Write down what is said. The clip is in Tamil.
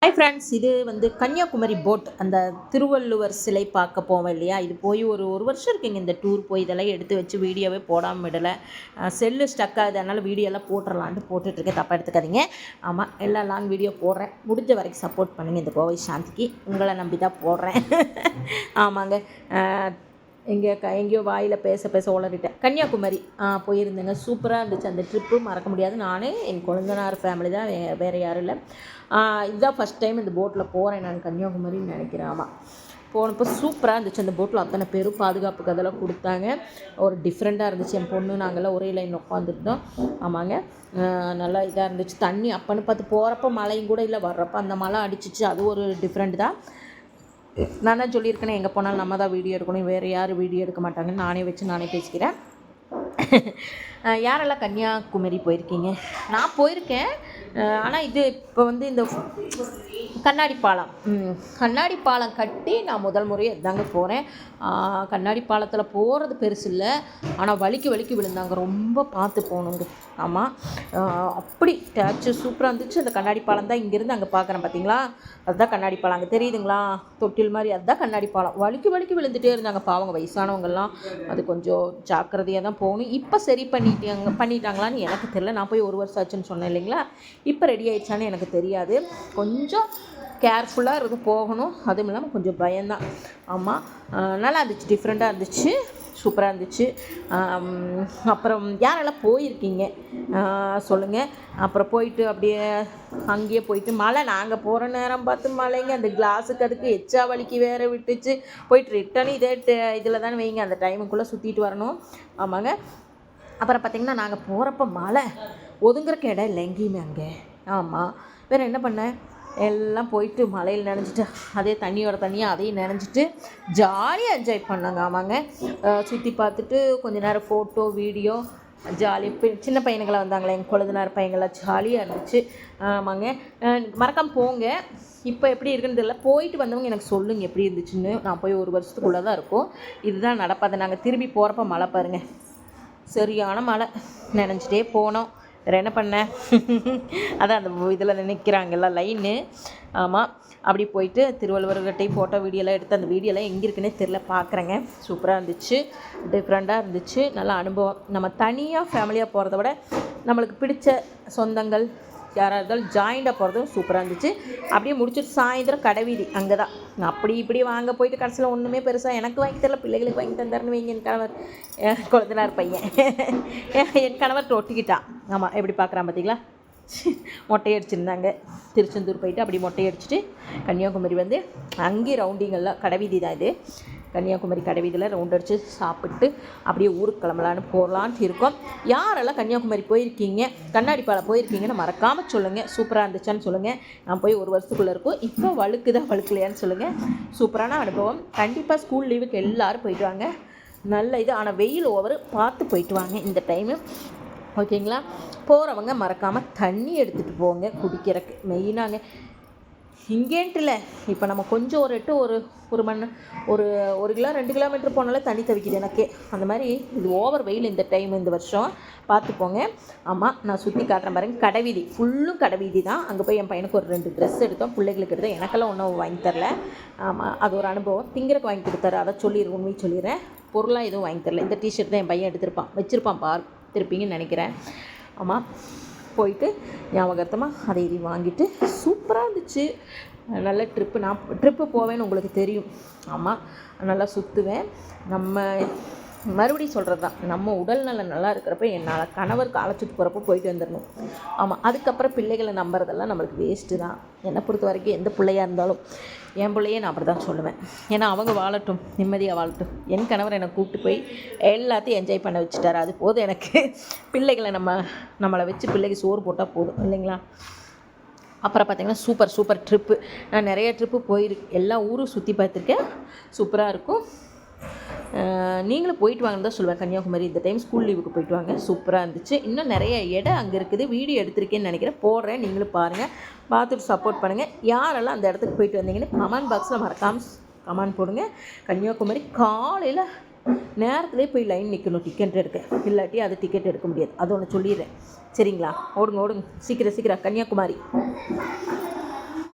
ஹாய் ஃப்ரெண்ட்ஸ், இது வந்து கன்னியாகுமரி போட், அந்த திருவள்ளுவர் சிலை பார்க்க போவோம் இல்லையா. இது போய் ஒரு வருஷம் இருக்குங்க இந்த டூர் போய். இதெல்லாம் எடுத்து வச்சு வீடியோவே போடாமல் விடலை. செல்லு ஸ்டக் ஆகுது, அதனால் வீடியோலாம் போட்டுடலான்ட்டு போட்டுட்ருக்கேன், தப்பாக எடுத்துக்காதீங்க. ஆமாம், எல்லா லாங் வீடியோ போடுறேன், முடிஞ்ச வரைக்கும் சப்போர்ட் பண்ணுங்கள். இந்த கோவை சாந்திக்கு உங்களை நம்பி தான் போடுறேன். ஆமாங்க, எங்கேயோ வாயில் பேச உளறிட்டேன். கன்னியாகுமரி போயிருந்தேங்க, சூப்பராக இருந்துச்சு அந்த ட்ரிப்பு, மறக்க முடியாது. நான் என் குழந்தனார் ஃபேமிலி தான், வேறு யாரும் இல்லை. இதுதான் ஃபஸ்ட் டைம் இந்த போட்டில் போகிறேன் நான் கன்னியாகுமரின்னு நினைக்கிறேன். ஆமாம், போனப்போ சூப்பராக இருந்துச்சு அந்த போட்டில். அத்தனை பேரும் பாதுகாப்புக்கு அதெல்லாம் கொடுத்தாங்க, ஒரு டிஃப்ரெண்ட்டாக இருந்துச்சு. என் பொண்ணு நாங்கள்லாம் ஒரே லைன் உட்காந்துருந்தோம். ஆமாங்க, நல்லா இதாக இருந்துச்சு. தண்ணி அப்போன்னு பார்த்து போகிறப்ப மழையும் கூட இல்லை, வர்றப்போ அந்த மழை அடிச்சிச்சு, அது ஒரு டிஃப்ரெண்ட் தான். நான் தான் சொல்லியிருக்கேனே, எங்கே போனாலும் நம்ம தான் வீடியோ எடுக்கணும், வேறு யாரும் வீடியோ எடுக்க மாட்டாங்கன்னு நானே வச்சு நானே பேசிக்கிறேன். யாரெல்லாம் கன்னியாகுமரி போயிருக்கீங்க? நான் போயிருக்கேன், ஆனால் இது இப்போ வந்து இந்த கண்ணாடி பாலம் கட்டி நான் முதல் முறையாக இதாங்க போகிறேன். கண்ணாடி பாலத்தில் போகிறது பெருசு இல்லை, ஆனால் வலிக்கு விழுந்தாங்க, ரொம்ப பார்த்து போகணுங்க. ஆமாம், அப்படி டேச்சு சூப்பராக இருந்துச்சு. அந்த கண்ணாடி பாலம் தான் இங்கேருந்து அங்கே பார்க்குறேன், பார்த்தீங்களா? அதுதான் கண்ணாடி பாலம், அங்கே தெரியுதுங்களா? தொட்டில் மாதிரி, அதுதான் கண்ணாடி பாலம். வலிக்கு விழுந்துகிட்டே இருந்தாங்க பாவங்க, வயசானவங்கெல்லாம். அது கொஞ்சம் ஜாக்கிரதையாக தான் போகணும். இப்போ சரி பண்ணிட்டாங்களான்னு எனக்கு தெரியல. நான் போய் 1 வருஷம் ஆச்சுன்னு சொன்னேன் இல்லைங்களா. இப்போ ரெடி ஆயிடுச்சான்னு எனக்கு தெரியாது. கொஞ்சம் கேர்ஃபுல்லாக இருந்து போகணும், அதுவும் இல்லாமல் கொஞ்சம் பயம்தான். ஆமாம், நல்லா இருந்துச்சு, டிஃப்ரெண்ட்டாக இருந்துச்சு, சூப்பராக இருந்துச்சு. அப்புறம் யாரெல்லாம் போயிருக்கீங்க சொல்லுங்கள். அப்புறம் போயிட்டு அப்படியே அங்கேயே போயிட்டு மழை, நாங்கள் போகிற நேரம் பார்த்து மழைங்க, அந்த கிளாஸுக்கு அதுக்கு எச்சா வலிக்கு வேறு விட்டுச்சு. போயிட்டு ரிட்டர்னு இதில் தானே வைங்க, அந்த டைமுக்குள்ளே சுற்றிட்டு வரணும். ஆமாங்க, அப்புறம் பார்த்திங்கன்னா நாங்கள் போகிறப்ப மழை, ஒதுங்குறக்கு இடம் இல்லை எங்கேயுமே அங்கே. ஆமாம், வேறு என்ன பண்ணேன், எல்லாம் போயிட்டு மழையில் நனைஞ்சிட்டு, அதே தண்ணியாக அதையும் நனைஞ்சிட்டு ஜாலியாக என்ஜாய் பண்ணாங்க. ஆமாங்க, சுற்றி பார்த்துட்டு கொஞ்ச நேரம் ஃபோட்டோ வீடியோ ஜாலியாக. சின்ன பையனுங்களை வந்தாங்களே, எங்கள் குழந்தைனார் பையங்களாம், ஜாலியாக இருந்துச்சு. ஆமாங்க, மறக்காமல் போங்க. இப்போ எப்படி இருக்குன்னு தெரியல, போயிட்டு வந்தவங்க எனக்கு சொல்லுங்கள் எப்படி இருந்துச்சுன்னு. நான் போய் 1 வருஷத்துக்குள்ளே தான் இருக்கும். இதுதான் நடப்பாது. நாங்கள் திரும்பி போகிறப்ப மழை பாருங்கள், சரியான மழை, நனைஞ்சிட்டே போனோம். வேறு என்ன பண்ணேன், அதான் அந்த இதில் நினைக்கிறாங்கல்ல லைன்னு. ஆமாம், அப்படி போயிட்டு திருவள்ளுவர்கிட்டையும் ஃபோட்டோ வீடியோலாம் எடுத்து, அந்த வீடியோலாம் எங்கே இருக்குன்னே தெரில, பார்க்குறேங்க. சூப்பராக இருந்துச்சு, டிஃப்ரெண்ட்டாக இருந்துச்சு, நல்ல அனுபவம். நம்ம தனியாக ஃபேமிலியாக போகிறத விட நம்மளுக்கு பிடிச்ச சொந்தங்கள் யாராக இருந்தாலும் ஜாயிண்டாக போகிறதும் சூப்பராக இருந்துச்சு. அப்படியே முடிச்சுட்டு சாயந்தரம் கடைவீதி, அங்கே தான் அப்படி இப்படி வாங்க போயிட்டு கடைசியில் ஒன்றுமே பெருசாக எனக்கு வாங்கி தரல, பிள்ளைகளுக்கு வாங்கி தந்தாருன்னு வைங்க. என் கணவர், குழந்தைனார் பையன், என் கணவர் ஒட்டிக்கிட்டான். ஆமாம், எப்படி பார்க்குறான் பார்த்தீங்களா? மொட்டையடிச்சிருந்தாங்க. திருச்செந்தூர் போயிட்டு அப்படி மொட்டையடிச்சிட்டு கன்னியாகுமரி வந்து அங்கேயும் ரவுண்டிங்கெல்லாம், கடைவீதி தான் இது, கன்னியாகுமரி கடைவீதியில் ரவுண்ட் அடித்து சாப்பிட்டு அப்படியே ஊருக்கு கிளம்பலான்னு போகலான்ட்டு இருக்கோம். யாரெல்லாம் கன்னியாகுமரி போயிருக்கீங்க, கண்ணாடி பாலம் போயிருக்கீங்கன்னு மறக்காமல் சொல்லுங்கள். சூப்பராக இருந்துச்சான்னு சொல்லுங்கள். நான் போய் 1 வருஷத்துக்குள்ளே இருக்கும். இப்போ வழுக்கலையான்னு சொல்லுங்கள். சூப்பரான அனுபவம். கண்டிப்பாக ஸ்கூல் லீவுக்கு எல்லோரும் போயிட்டு வாங்க, நல்ல இது. ஆனால் வெயில் ஓவர், பார்த்து போயிட்டு வாங்க இந்த டைமு, ஓகேங்களா? போகிறவங்க மறக்காமல் தண்ணி எடுத்துகிட்டு போங்க குடிக்கிறதுக்கு, மெயினாங்க. இங்கேன்ட்டு இல்லை, இப்போ நம்ம கொஞ்சம் ஒரு மணி ஒரு 1 கிலோ 2 கிலோமீட்டர் போனாலே தண்ணி தவிக்குது எனக்கு. அந்த மாதிரி இது ஓவர் வெயில் இந்த டைம், இந்த வருஷம் பார்த்துப்போங்க. ஆமாம், நான் சுற்றி காட்டுறேன் பாருங்க. கடைவீதி ஃபுல்லும் கடைவீதி தான். அங்கே போய் என் பையனுக்கு ஒரு 2 ட்ரெஸ் எடுத்தோம், பிள்ளைகளுக்கு எடுத்தோம். எனக்கெல்லாம் ஒன்றும் வாங்கி தரல. ஆமாம், அது ஒரு அனுபவம். திங்கிறக்கு வாங்கி கொடுத்தாரு, அதை உண்மையை சொல்லிடுறேன். பொருளாக எதுவும் வாங்கி தரல. இந்த டிஷர்ட் தான் என் பையன் வச்சுருப்பான், பார்த்துருப்பீங்கன்னு நினைக்கிறேன். ஆமாம், போயிட்டு ஞாபகார்த்தமாக அதை இதையும் வாங்கிட்டு சூப்பராக இருந்துச்சு. நல்ல ட்ரிப்பு. நான் ட்ரிப்பு போவேன்னு உங்களுக்கு தெரியும். ஆமாம், நல்லா சுற்றுவேன். நம்ம மறுபடியும் சொல்கிறது தான், நம்ம உடல்நல நல்லா இருக்கிறப்ப என்னால் கணவருக்கு அழைச்சிட்டு போகிறப்போ போயிட்டு வந்துடணும். ஆமாம், அதுக்கப்புறம் பிள்ளைகளை நம்புறதெல்லாம் நம்மளுக்கு வேஸ்ட்டு தான். என்னை பொறுத்த வரைக்கும் எந்த பிள்ளையாக இருந்தாலும், என் பிள்ளையே நான் அப்படி தான் சொல்லுவேன். ஏன்னா அவங்க வாழட்டும், நிம்மதியாக வாழட்டும். என் கணவர் என்னை கூப்பிட்டு போய் எல்லாத்தையும் என்ஜாய் பண்ண வச்சுட்டாரு, அது போதும் எனக்கு. பிள்ளைகளை நம்மளை வச்சு பிள்ளைக்கு சோறு போட்டால் போதும் இல்லைங்களா? அப்புறம் பார்த்திங்கன்னா சூப்பர் ட்ரிப்பு. நான் நிறைய ட்ரிப்பு எல்லா ஊரும் சுற்றி பார்த்துருக்கேன், சூப்பராக இருக்கும். நீங்களும் போயிட்டு வாங்கன்னு தான் சொல்லுவேன். கன்னியாகுமரி இந்த டைம் ஸ்கூல் லீவுக்கு போயிட்டு வாங்க, சூப்பராக இருந்துச்சு. இன்னும் நிறைய இடம் அங்கே இருக்குது, வீடியோ எடுத்திருக்கேன்னு நினைக்கிறேன், போடுறேன், நீங்களும் பாருங்கள், பார்த்துட்டு சப்போர்ட் பண்ணுங்கள். யாரெல்லாம் அந்த இடத்துக்கு போயிட்டு வந்தீங்கன்னு கமெண்ட் பாக்ஸில் மறக்காமல் கமெண்ட் போடுங்க. கன்னியாகுமரி காலையில் நேரத்துலேயே போய் லைன் நிற்கணும் டிக்கெட் எடுக்க, இல்லாட்டி அது டிக்கெட் எடுக்க முடியாது, அது ஒன்று சொல்லிடுறேன். சரிங்களா? ஓடுங்க சீக்கிரம் கன்னியாகுமரி.